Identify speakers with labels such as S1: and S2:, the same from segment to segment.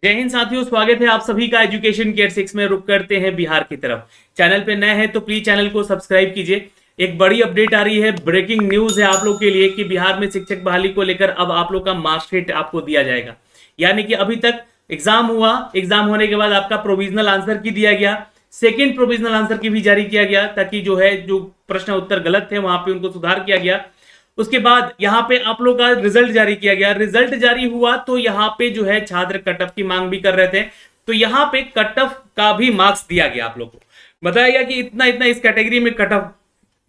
S1: जय हिंद साथियों, स्वागत है आप सभी का एजुकेशन केयर 6 में। रुक करते हैं बिहार की तरफ। चैनल पे नए हैं तो प्लीज चैनल को सब्सक्राइब कीजिए। एक बड़ी अपडेट आ रही है, ब्रेकिंग न्यूज है आप लोग के लिए कि बिहार में शिक्षक बहाली को लेकर अब आप लोग का मार्कशीट आपको दिया जाएगा। यानी कि अभी तक एग्जाम हुआ, एग्जाम होने के बाद आपका प्रोविजनल आंसर की दिया गया, सेकेंड प्रोविजनल आंसर की भी जारी किया गया ताकि जो प्रश्न उत्तर गलत थे वहां पे उनको सुधार किया गया। उसके बाद यहाँ पे आप लोग का रिजल्ट जारी किया गया। रिजल्ट जारी हुआ तो यहाँ पे जो है छात्र कट ऑफ की मांग भी कर रहे थे, तो यहाँ पे कट ऑफ का भी मार्क्स दिया गया। आप लोग को बताया गया कि इतना इतना इस कैटेगरी में कट ऑफ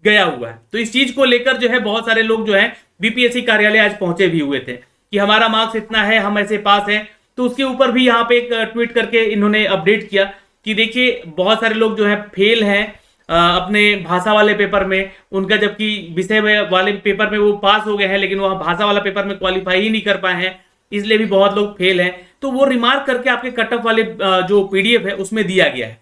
S1: गया हुआ है। तो इस चीज को लेकर जो है बहुत सारे लोग जो है बीपीएससी कार्यालय आज पहुंचे भी हुए थे कि हमारा मार्क्स इतना है, हम ऐसे पास हैं। तो उसके ऊपर भी यहाँ पे एक ट्वीट करके इन्होंने अपडेट किया कि देखिए बहुत सारे लोग जो है फेल हैं अपने भाषा वाले पेपर में, उनका जबकि विषय वाले पेपर में वो पास हो गए हैं लेकिन वह भाषा वाला पेपर में क्वालिफाई ही नहीं कर पाए हैं, इसलिए भी बहुत लोग फेल हैं। तो वो रिमार्क करके आपके कट ऑफ वाले जो पीडीएफ है उसमें दिया गया है।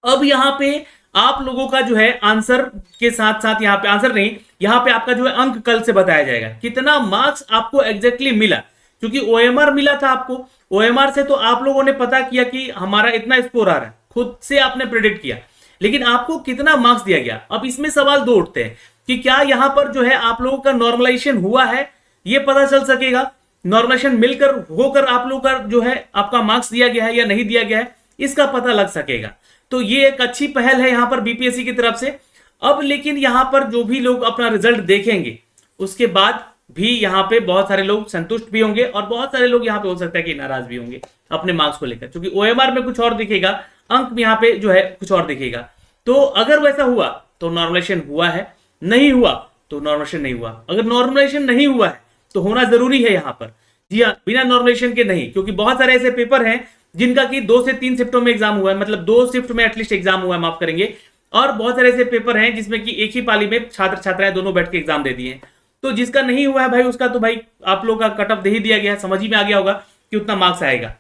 S1: अब यहाँ पे आप लोगों का जो है आंसर के साथ साथ यहाँ पे आंसर नहीं, यहाँ पे आपका जो है अंक कल से बताया जाएगा कितना मार्क्स आपको एग्जैक्टली मिला। क्योंकि ओएमआर मिला था आपको, ओएमआर से तो आप लोगों ने पता किया कि हमारा इतना स्कोर आ रहा है, खुद से आपने प्रेडिक्ट किया, लेकिन आपको कितना मार्क्स दिया गया। अब इसमें सवाल दो उठते हैं कि क्या यहां पर जो है आप लोगों का नॉर्मलाइजेशन हुआ है, ये पता चल सकेगा। नॉर्मलाइजेशन मिलकर होकर आप लोगों का जो है आपका मार्क्स दिया गया है या नहीं दिया गया है, इसका पता लग सकेगा। तो ये एक अच्छी पहल है यहां पर बीपीएससी की तरफ से। अब लेकिन यहां पर जो भी लोग अपना रिजल्ट देखेंगे उसके बाद भी यहां पे बहुत सारे लोग संतुष्ट भी होंगे और बहुत सारे लोग यहां पे हो सकता है कि नाराज भी होंगे अपने मार्क्स को लेकर, क्योंकि ओएमआर में कुछ और दिखेगा, अंक यहाँ पे जो है कुछ और दिखेगा। तो अगर वैसा हुआ तो नॉर्मलाइजेशन हुआ है, नहीं हुआ तो नॉर्मलाइजेशन नहीं हुआ। अगर नॉर्मलाइजेशन नहीं हुआ है तो होना जरूरी है यहाँ पर, जी हाँ, बिना नॉर्मलाइजेशन के नहीं। क्योंकि बहुत सारे ऐसे पेपर हैं जिनका कि 2 से 3 शिफ्टों में एग्जाम हुआ है, मतलब 2 शिफ्ट में एटलीस्ट एग्जाम हुआ है, माफ करेंगे। और बहुत सारे ऐसे पेपर हैं जिसमें कि एक ही पाली में छात्र छात्राएं दोनों बैठ के एग्जाम दे दिए हैं। तो जिसका नहीं हुआ है भाई उसका तो भाई आप लोग का कट ऑफ दे ही दिया गया है, समझ ही में आ गया होगा कि उतना मार्क्स आएगा।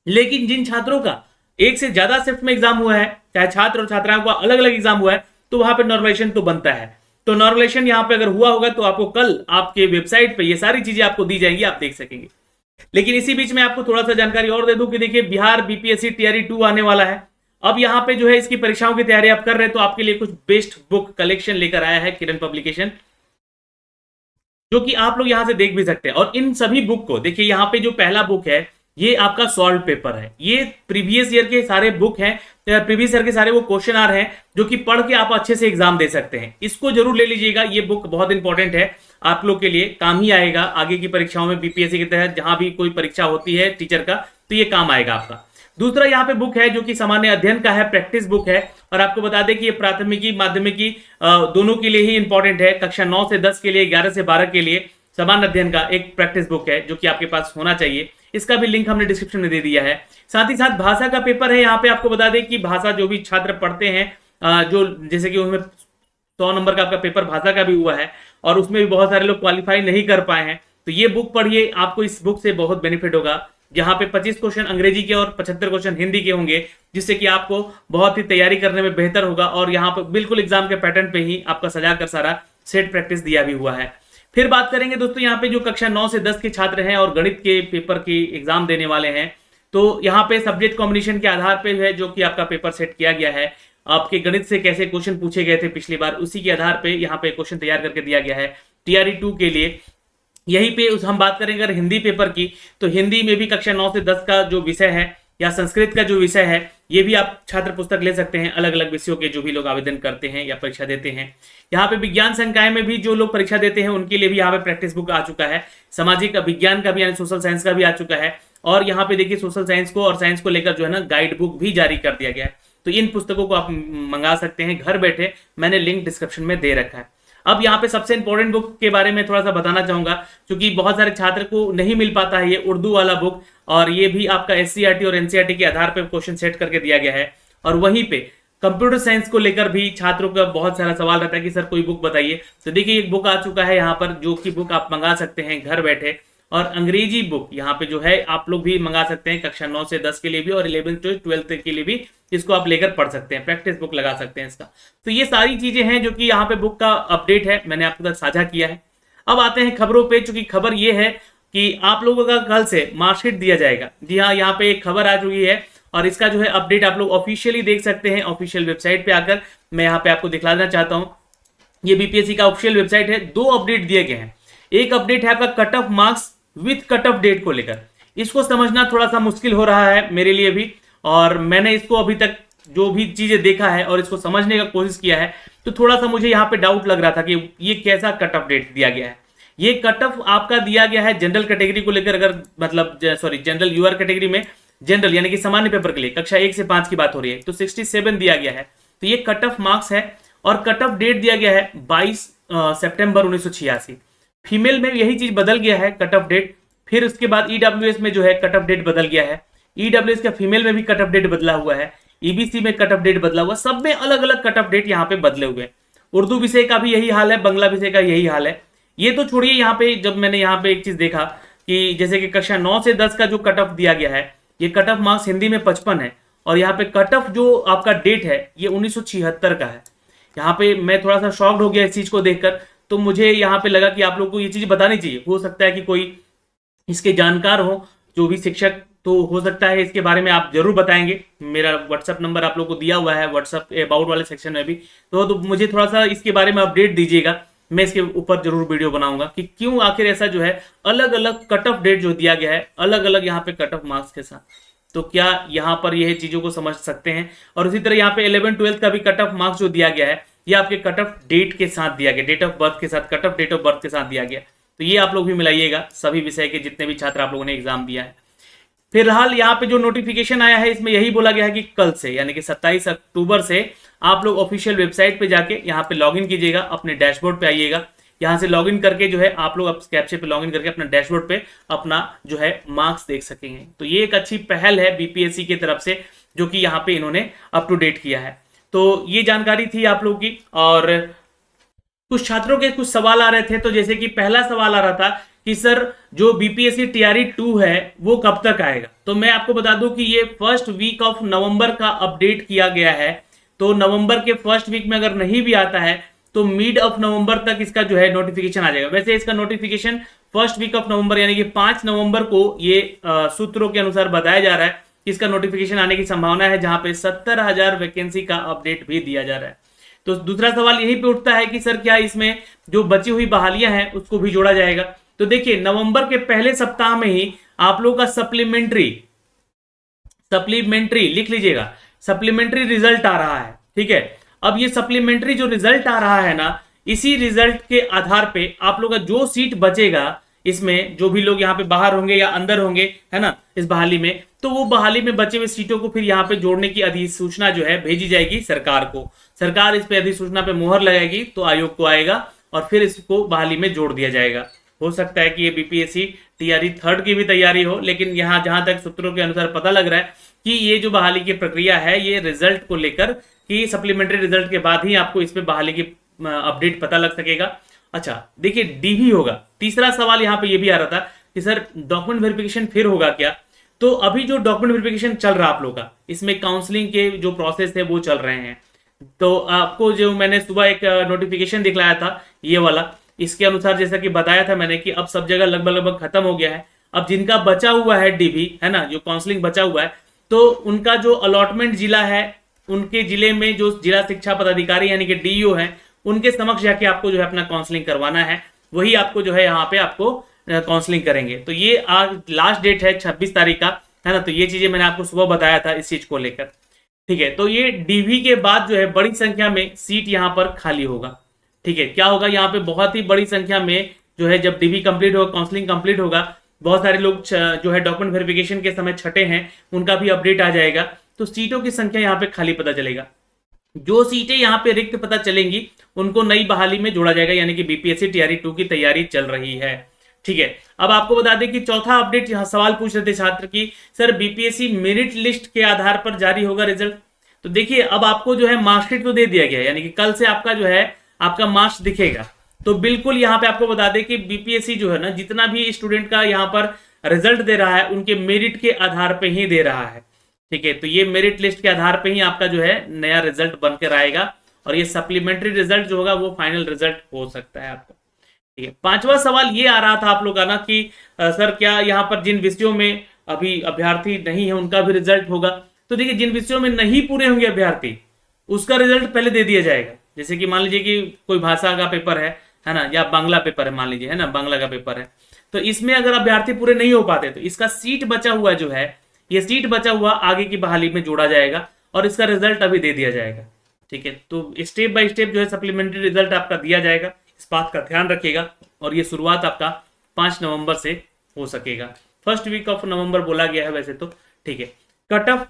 S1: लेकिन जिन छात्रों का एक से ज्यादा शिफ्ट में एग्जाम हुआ है, चाहे छात्र और छात्राओं का अलग अलग एग्जाम हुआ है, तो वहां पे नॉर्मलाइजेशन तो बनता है। तो नॉर्मलाइजेशन यहां पे अगर हुआ होगा तो आपको कल आपके वेबसाइट पे ये सारी चीजें आपको दी जाएंगी, आप देख सकेंगे। लेकिन इसी बीच में आपको थोड़ा सा जानकारी और दे दूं कि देखिए बिहार बीपीएससी टीआरई 2 आने वाला है। अब यहाँ पे जो है इसकी परीक्षाओं की तैयारी आप कर रहे हैं तो आपके लिए कुछ बेस्ट बुक कलेक्शन लेकर आया है किरण पब्लिकेशन, जो कि आप लोग यहां से देख भी सकते हैं। और इन सभी बुक को देखिए, यहाँ पे जो पहला बुक है ये आपका सॉल्व पेपर है। ये प्रीवियस ईयर के सारे बुक हैं, प्रीवियस ईयर के सारे वो क्वेश्चन आ रहे हैं जो कि पढ़ के आप अच्छे से एग्जाम दे सकते हैं। इसको जरूर ले लीजिएगा, ये बुक बहुत इंपॉर्टेंट है, आप लोग के लिए काम ही आएगा आगे की परीक्षाओं में। बीपीएससी के तहत जहां भी कोई परीक्षा होती है टीचर का, तो ये काम आएगा आपका। दूसरा यहाँ पे बुक है जो कि सामान्य अध्ययन का है, प्रैक्टिस बुक है। और आपको बता दें कि ये प्राथमिकी माध्यमिकी दोनों के लिए ही इंपॉर्टेंट है। कक्षा 9 से 10 के लिए, 11 से 12 के लिए सामान्य अध्ययन का एक प्रैक्टिस बुक है जो कि आपके पास होना चाहिए। इसका भी लिंक हमने डिस्क्रिप्शन में दे दिया है। साथ ही साथ भाषा का पेपर है। यहाँ पे आपको बता दें कि भाषा जो भी छात्र पढ़ते हैं, जो जैसे कि उसमें 100 नंबर का आपका पेपर भाषा का भी हुआ है और उसमें भी बहुत सारे लोग क्वालिफाई नहीं कर पाए हैं, तो ये बुक पढ़िए, आपको इस बुक से बहुत बेनिफिट होगा। जहाँ पे 25 क्वेश्चन अंग्रेजी के और 75 क्वेश्चन हिंदी के होंगे, जिससे कि आपको बहुत ही तैयारी करने में बेहतर होगा। और यहाँ पे बिल्कुल एग्जाम के पैटर्न पे ही आपका सजा कर सारा सेट प्रैक्टिस दिया भी हुआ है। फिर बात करेंगे दोस्तों यहाँ पे जो कक्षा 9 से 10 के छात्र हैं और गणित के पेपर की एग्जाम देने वाले हैं, तो यहाँ पे सब्जेक्ट कॉम्बिनेशन के आधार पे है जो कि आपका पेपर सेट किया गया है। आपके गणित से कैसे क्वेश्चन पूछे गए थे पिछली बार, उसी के आधार पे यहाँ पे क्वेश्चन तैयार करके दिया गया है टीआरई 2 के लिए। यहीं पे हम बात करेंगे अगर हिंदी पेपर की, तो हिंदी में भी कक्षा 9 से 10 का जो विषय है या संस्कृत का जो विषय है, ये भी आप छात्र पुस्तक ले सकते हैं अलग अलग विषयों के जो भी लोग आवेदन करते हैं या परीक्षा देते हैं। यहाँ पे विज्ञान संकाय में भी जो लोग परीक्षा देते हैं उनके लिए भी यहाँ पे प्रैक्टिस बुक आ चुका है। सामाजिक विज्ञान का भी यानी सोशल साइंस का भी आ चुका है। और यहाँ पे देखिए सोशल साइंस को और साइंस को लेकर जो है ना गाइड बुक भी जारी कर दिया गया है। तो इन पुस्तकों को आप मंगा सकते हैं घर बैठे, मैंने लिंक डिस्क्रिप्शन में दे रखा है। अब यहाँ पे सबसे इंपॉर्टेंट बुक के बारे में थोड़ा सा बताना चाहूंगा, क्योंकि बहुत सारे छात्र को नहीं मिल पाता है ये उर्दू वाला बुक, और ये भी आपका एससीईआरटी और एनसीईआरटी के आधार पे क्वेश्चन सेट करके दिया गया है। और वहीं पे कंप्यूटर साइंस को लेकर भी छात्रों का बहुत सारा सवाल रहता है कि सर कोई बुक बताइए। तो देखिए एक बुक आ चुका है यहाँ पर, जो कि बुक आप मंगा सकते हैं घर बैठे। और अंग्रेजी बुक यहाँ पे जो है आप लोग भी मंगा सकते हैं कक्षा 9 से 10 के लिए भी, और 11 से 12 के लिए भी इसको आप लेकर पढ़ सकते हैं, प्रैक्टिस बुक लगा सकते हैं इसका। तो ये सारी चीजें हैं जो कि यहाँ पे बुक का अपडेट है, मैंने आपके साथ साझा किया है। अब आते हैं खबरों पे, चूंकि खबर ये है कि आप लोगों का कल से मार्कशीट दिया जाएगा। जी हाँ, यहाँ पे एक खबर आ चुकी है और इसका जो है अपडेट आप लोग ऑफिशियली देख सकते हैं ऑफिशियल वेबसाइट पे आकर। मैं यहाँ पे आपको दिखलाना चाहता हूँ, ये बीपीएससी का ऑफिशियल वेबसाइट है। 2 अपडेट दिए गए हैं। एक अपडेट है आपका cut off marks with cut off date को लेकर। इसको समझना थोड़ा सा मुश्किल हो रहा है मेरे लिए भी, और मैंने इसको अभी तक जो भी चीजें देखा है और इसको समझने का कोशिश किया है, तो थोड़ा सा मुझे यहाँ पे डाउट लग रहा था कि ये कैसा कट ऑफ डेट दिया गया है। ये कट ऑफ आपका दिया गया है जनरल कैटेगरी को लेकर, अगर मतलब सॉरी जनरल यूआर कैटेगरी में, जनरल यानी कि सामान्य पेपर के लिए कक्षा 1 से 5 की बात हो रही है, तो 67 दिया गया है। तो ये कट ऑफ मार्क्स है और कट ऑफ डेट दिया गया है 22 सितंबर 1986। फीमेल में यही चीज बदल गया है कट ऑफ डेट। फिर उसके बाद ईडब्ल्यूएस में जो है कट ऑफ डेट बदल गया है। ईडब्ल्यूएस का फीमेल में भी कट ऑफ डेट बदला हुआ है। ईबीसी में कट ऑफ डेट बदला हुआ, सब में अलग अलग कट ऑफ डेट यहाँ पे बदले हुए। उर्दू विषय का भी यही हाल है, बांग्ला विषय का यही हाल है। ये तो छोड़िए, यहाँ पे जब मैंने यहाँ पे एक चीज देखा कि जैसे कि कक्षा 9 से 10 का जो कट ऑफ दिया गया है, ये कट ऑफ मार्क्स हिंदी में 55 है और यहाँ पे कट ऑफ जो आपका डेट है ये 1976 का है। यहाँ पे मैं थोड़ा सा शॉक्ड हो गया इस चीज को देखकर। तो मुझे यहाँ पे लगा कि आप लोगों को ये चीज बतानी चाहिए। हो सकता है कि कोई इसके जानकार हो, जो भी शिक्षक, तो हो सकता है इसके बारे में आप जरूर बताएंगे। मेरा व्हाट्सअप नंबर आप लोगों को दिया हुआ है व्हाट्सअप अबाउट वाले सेक्शन में भी, तो मुझे थोड़ा सा इसके बारे में अपडेट दीजिएगा। मैं इसके ऊपर जरूर वीडियो बनाऊंगा कि क्यों आखिर ऐसा जो है अलग अलग कट ऑफ डेट जो दिया गया है, अलग अलग यहाँ पे कट ऑफ मार्क्स के साथ। तो क्या यहाँ पर यह चीजों को समझ सकते हैं। और उसी तरह यहाँ पे 11-12 का भी कट ऑफ मार्क्स जो दिया गया है, ये आपके कट ऑफ डेट के साथ दिया गया, डेट ऑफ बर्थ के साथ, cut off date of birth के साथ दिया गया। तो ये आप लोग भी मिलाइएगा, सभी विषय के जितने भी छात्र आप लोगों ने एग्जाम दिया है। फिलहाल यहाँ पे जो नोटिफिकेशन आया है, इसमें यही बोला गया है कि कल से यानी कि 27 अक्टूबर से आप लोग ऑफिशियल वेबसाइट पे जाके यहाँ पे लॉगिन कीजिएगा, अपने डैशबोर्ड पे आइएगा। यहाँ से लॉगिन करके जो है आप लोग कैप्चे पे लॉगिन करके अपना डैशबोर्ड पे अपना जो है मार्क्स देख सकेंगे। तो ये एक अच्छी पहल है बीपीएससी की तरफ से, जो कि यहाँ पे इन्होंने अप टू डेट किया है। तो ये जानकारी थी आप लोगों की। और कुछ छात्रों के कुछ सवाल आ रहे थे, तो जैसे कि पहला सवाल आ रहा था कि सर जो बीपीएससी टीआरई 2 है वो कब तक आएगा। तो मैं आपको बता दूं कि ये फर्स्ट वीक ऑफ नवंबर का अपडेट किया गया है। तो नवंबर के फर्स्ट वीक में अगर नहीं भी आता है तो मिड ऑफ नवंबर तक इसका जो है नोटिफिकेशन आ जाएगा। वैसे इसका notification first week of November यानी कि 5 नवंबर को ये सूत्रों के अनुसार बताया जा रहा है कि इसका नोटिफिकेशन आने की संभावना है, जहां पे 70,000 वैकेंसी का अपडेट भी दिया जा रहा है। तो दूसरा सवाल यही पे उठता है कि सर क्या इसमें जो बची हुई बहालियां हैं उसको भी जोड़ा जाएगा। तो देखिए, नवंबर के पहले सप्ताह में ही आप लोगों का सप्लीमेंट्री लिख लीजिएगा, सप्लीमेंट्री रिजल्ट आ रहा है। ठीक है, अब ये सप्लीमेंट्री जो रिजल्ट आ रहा है ना, इसी रिजल्ट के आधार पे आप लोग का जो सीट बचेगा, इसमें जो भी लोग यहाँ पे बाहर होंगे या अंदर होंगे, है ना, इस बहाली में, तो वो बहाली में बचे हुए सीटों को फिर यहाँ पे जोड़ने की अधिसूचना जो है भेजी जाएगी सरकार को। सरकार इस पे अधिसूचना पे मोहर लगाएगी, तो आयोग को आएगा और फिर इसको बहाली में जोड़ दिया जाएगा। हो सकता है कि ये बीपीएससी टीआरई 3 की भी तैयारी हो, लेकिन यहाँ जहां तक सूत्रों के अनुसार पता लग रहा है कि ये जो बहाली की प्रक्रिया है, ये रिजल्ट को लेकर कि सप्लीमेंट्री रिजल्ट के बाद ही आपको इस पे बहाली की अपडेट पता लग सकेगा। अच्छा देखिए, डीवी होगा। तीसरा सवाल यहाँ पे ये भी आ रहा था कि सर डॉक्यूमेंट वेरिफिकेशन फिर होगा क्या। तो अभी जो डॉक्यूमेंट वेरिफिकेशन चल रहा है आप लोग का, इसमें काउंसलिंग के जो प्रोसेस है वो चल रहे हैं। तो आपको जो मैंने सुबह एक नोटिफिकेशन दिखलाया था ये वाला, इसके अनुसार जैसा कि बताया था मैंने कि अब सब जगह लगभग खत्म हो गया है। अब जिनका बचा हुआ है डीवी, है ना, जो काउंसलिंग बचा हुआ है, तो उनका जो अलॉटमेंट जिला है, उनके जिले में जो जिला शिक्षा पदाधिकारी यानी कि डीईओ है, उनके समक्ष जाके आपको जो है अपना काउंसलिंग करवाना है। वही आपको जो है यहाँ पे आपको काउंसलिंग करेंगे। तो ये आज लास्ट डेट है 26 तारीख का, है ना। तो ये चीजें मैंने आपको सुबह बताया था इस चीज को लेकर। ठीक है, तो ये डीवी के बाद जो है बड़ी संख्या में सीट यहाँ पर खाली होगा। ठीक है, क्या होगा यहाँ पे, बहुत ही बड़ी संख्या में जो है जब डीवी कंप्लीट होगा, काउंसलिंग कंप्लीट होगा, बहुत सारे लोग जो है डॉक्यूमेंट वेरिफिकेशन के समय छठे हैं, उनका भी अपडेट आ जाएगा। तो सीटों की संख्या यहाँ पे खाली पता चलेगा। जो सीटें यहाँ पे रिक्त पता चलेंगी उनको नई बहाली में जोड़ा जाएगा, यानी कि बीपीएससी टीआरई 2 की तैयारी चल रही है। ठीक है, अब आपको बता दें कि चौथा अपडेट, यहाँ सवाल पूछ रहे थे छात्र की सर बीपीएससी मेरिट लिस्ट के आधार पर जारी होगा रिजल्ट। तो देखिए, अब आपको जो है मार्कशीट तो दे दिया गया है, यानी कि कल से आपका जो है आपका मार्क्स दिखेगा। तो बिल्कुल यहाँ पे आपको बता दें कि बीपीएससी जो है ना, जितना भी स्टूडेंट का यहाँ पर रिजल्ट दे रहा है, उनके मेरिट के आधार पे ही दे रहा है। ठीक है, तो ये मेरिट लिस्ट के आधार पे ही आपका जो है नया रिजल्ट बनकर आएगा, और ये सप्लीमेंट्री रिजल्ट जो होगा वो फाइनल रिजल्ट हो सकता है आपका। ठीक है, पांचवा सवाल ये आ रहा था आप लोग का ना कि सर क्या यहाँ पर जिन विषयों में अभी अभ्यर्थी नहीं है उनका भी रिजल्ट होगा? तो देखिए, जिन विषयों में नहीं पूरे होंगे अभ्यर्थी उसका रिजल्ट पहले दे दिया जाएगा। जैसे कि मान लीजिए कि कोई भाषा का पेपर है ना, या बांग्ला पेपर है मान लीजिए, है ना, बांग्ला का पेपर है, तो इसमें अगर अभ्यर्थी पूरे नहीं हो पाते तो इसका सीट बचा हुआ जो है, ये सीट बचा हुआ आगे की बहाली में जोड़ा जाएगा और इसका रिजल्ट अभी दे दिया जाएगा। ठीक है, तो स्टेप बाय स्टेप जो है सप्लीमेंट्री रिजल्ट आपका दिया जाएगा, इस बात का ध्यान रखिएगा। और ये शुरुआत आपका 5 नवंबर से हो सकेगा, फर्स्ट वीक ऑफ नवंबर बोला गया है वैसे तो। ठीक है, कट ऑफ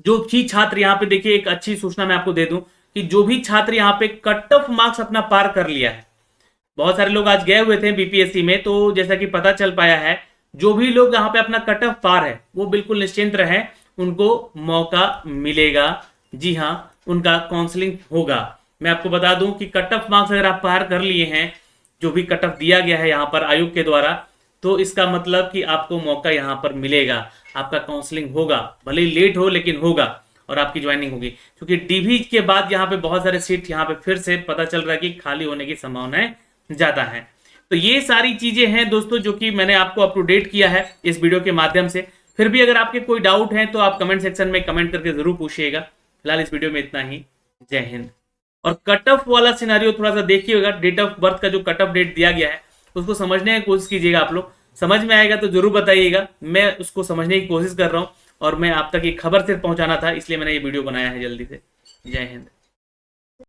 S1: जो भी छात्र यहाँ पे देखिए, एक अच्छी सूचना मैं आपको दे दूं कि जो भी छात्र यहाँ पे कट ऑफ मार्क्स अपना पार कर लिया है, बहुत सारे लोग आज गए हुए थे बीपीएससी में, तो जैसा कि पता चल पाया है, जो भी लोग यहाँ पे अपना कट ऑफ पार है वो बिल्कुल निश्चिंत रहे, उनको मौका मिलेगा। जी हाँ, उनका काउंसलिंग होगा। मैं आपको बता दूं कि कट ऑफ मार्क्स अगर आप पार कर लिए हैं, जो भी कट ऑफ दिया गया है यहाँ पर आयोग के द्वारा, तो इसका मतलब कि आपको मौका यहाँ पर मिलेगा, आपका काउंसलिंग होगा, भले ही लेट हो लेकिन होगा और आपकी ज्वाइनिंग होगी। क्योंकि डीवी के बाद यहाँ पे बहुत सारे सीट यहाँ पे फिर से पता चल रहा है कि खाली होने की संभावनाएं ज्यादा है। तो ये सारी चीजें हैं दोस्तों जो कि मैंने आपको अप टू डेट किया है इस वीडियो के माध्यम से। फिर भी अगर आपके कोई डाउट है तो आप कमेंट सेक्शन में कमेंट करके जरूर पूछिएगा। फिलहाल इस वीडियो में इतना ही। जय हिंद। और कट ऑफ वाला सिनारियो थोड़ा सा देखिएगा, डेट ऑफ बर्थ का जो कट ऑफ डेट दिया गया है उसको समझने की कोशिश कीजिएगा। आप लोग समझ में आएगा तो जरूर बताइएगा, मैं उसको समझने की कोशिश कर रहा हूँ और मैं आप तक ये खबर सिर्फ पहुंचाना था, इसलिए मैंने ये वीडियो बनाया है जल्दी से। जय हिंद।